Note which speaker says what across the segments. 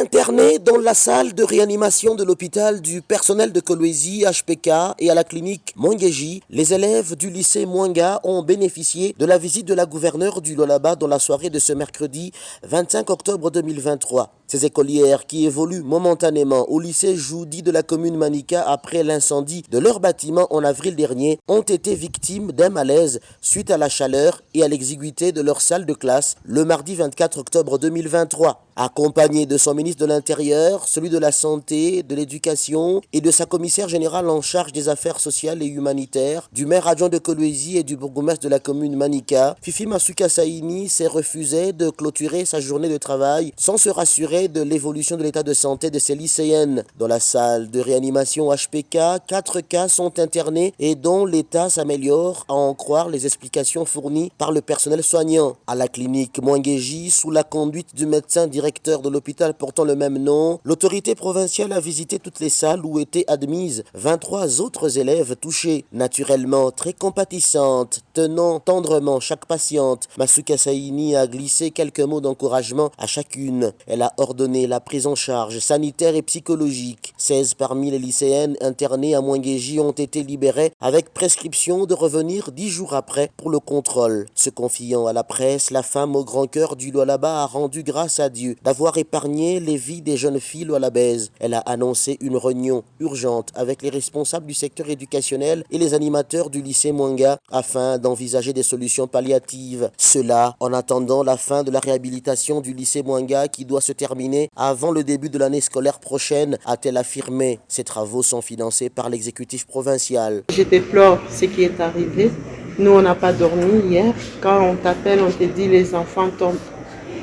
Speaker 1: Internés dans la salle de réanimation de l'hôpital du personnel de Kolwezi HPK et à la clinique Mwangeji, les élèves du lycée Mwanga ont bénéficié de la visite de la gouverneure du Lualaba dans la soirée de ce mercredi 25 octobre 2023. Ces écolières qui évoluent momentanément au lycée Joudi de la commune Manika après l'incendie de leur bâtiment en avril dernier ont été victimes d'un malaise suite à la chaleur et à l'exiguïté de leur salle de classe le mardi 24 octobre 2023. Accompagné de son ministre de l'Intérieur, celui de la Santé, de l'Éducation et de sa commissaire générale en charge des affaires sociales et humanitaires, du maire adjoint de Kolwezi et du bourgmestre de la commune Manika, Fifi Masuka Saini s'est refusé de clôturer sa journée de travail sans se rassurer de l'évolution de l'état de santé de ses lycéennes. Dans la salle de réanimation HPK, 4 cas sont internés et dont l'état s'améliore, à en croire les explications fournies par le personnel soignant. À la clinique Mwangeji, sous la conduite du médecin directeur de l'hôpital portant le même nom, l'autorité provinciale a visité toutes les salles où étaient admises 23 autres élèves touchés. Naturellement très compatissante, tenant tendrement chaque patiente, Masuka Saini a glissé quelques mots d'encouragement à chacune. Elle a ordonné la prise en charge sanitaire et psychologique. 16 parmi les lycéennes internées à Mwangeji ont été libérées avec prescription de revenir 10 jours après pour le contrôle. Se confiant à la presse, la femme au grand cœur du Lualaba a rendu grâce à Dieu d'avoir épargné les vies des jeunes filles lualabaises. Elle a annoncé une réunion urgente avec les responsables du secteur éducationnel et les animateurs du lycée Mwanga afin d'envisager des solutions palliatives. Cela en attendant la fin de la réhabilitation du lycée Mwanga qui doit se terminer avant le début de l'année scolaire prochaine, a-t-elle affirmé. Ces travaux sont financés par l'exécutif provincial.
Speaker 2: Je déplore ce qui est arrivé. Nous, on n'a pas dormi hier. Quand on t'appelle, on te dit les enfants tombent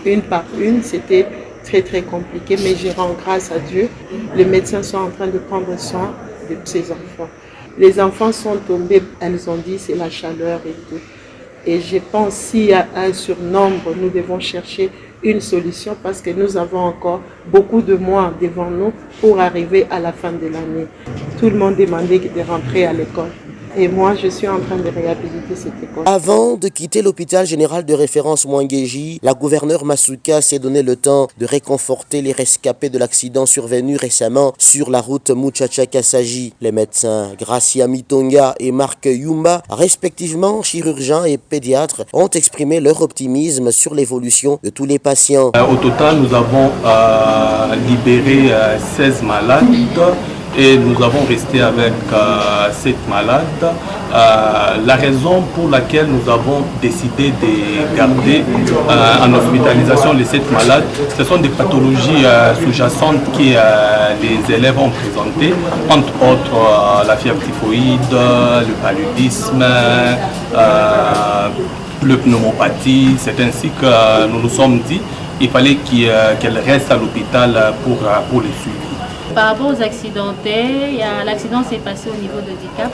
Speaker 2: une par une. C'était très compliqué, mais je rends grâce à Dieu. Les médecins sont en train de prendre soin de ces enfants. Les enfants sont tombés, elles ont dit c'est la chaleur et tout. Et je pense s'il y a un surnombre, nous devons chercher une solution parce que nous avons encore beaucoup de mois devant nous pour arriver à la fin de l'année. Tout le monde demandait de rentrer à l'école. Et moi, je suis en train de réhabiliter cette école.
Speaker 1: Avant de quitter l'hôpital général de référence Mwangeji, la gouverneure Masuka s'est donné le temps de réconforter les rescapés de l'accident survenu récemment sur la route Muchacha-Kasaji. Les médecins Gracia Mitonga et Marc Yumba, respectivement chirurgiens et pédiatres, ont exprimé leur optimisme sur l'évolution de tous les patients.
Speaker 3: Au total, nous avons libéré 16 malades. Et nous avons resté avec 7 malades. La raison pour laquelle nous avons décidé de garder en hospitalisation les 7 malades, ce sont des pathologies sous-jacentes que les élèves ont présentées, entre autres la fièvre typhoïde, le paludisme, le pneumopathie. C'est ainsi que nous nous sommes dit qu'il fallait qu'elles restent à l'hôpital pour les suivre.
Speaker 4: Par rapport aux accidentés, l'accident s'est passé au niveau de Dicap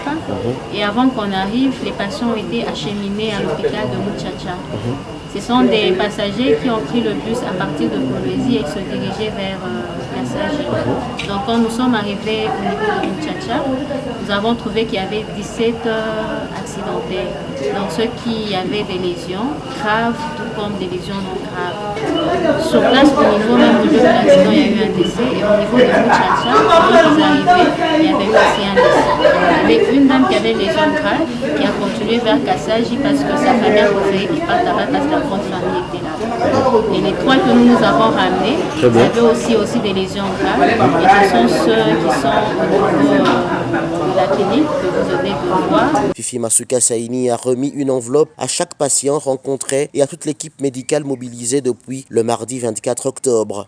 Speaker 4: et avant qu'on arrive, les patients ont été acheminés à l'hôpital de Muchacha. Ce sont des passagers qui ont pris le bus à partir de Kolwezi et se dirigeaient vers Kasaji. Donc quand nous sommes arrivés au niveau de Muchacha, nous avons trouvé qu'il y avait 17 accidentés. Donc ceux qui avaient des lésions graves, tout comme des lésions non graves. Sur place, au niveau même du lieu de l'accident, il y a eu un décès. Et au niveau de Muchacha, quand ils arrivaient, il y avait aussi un décès. Il y avait une dame qui avait des lésions graves qui a continué vers Kasaji parce que sa famille a conseillé qu'il parte là-bas parce que la grande famille était là. Et les 3 que nous avons ramenés, ils avaient aussi des lésions graves. Et ce sont ceux qui sont au niveau de la clinique que vous venez de voir.
Speaker 1: Fifi Masuka Saini a remis une enveloppe à chaque patient rencontré et à toute l'équipe médicale mobilisée depuis le mardi 24 octobre.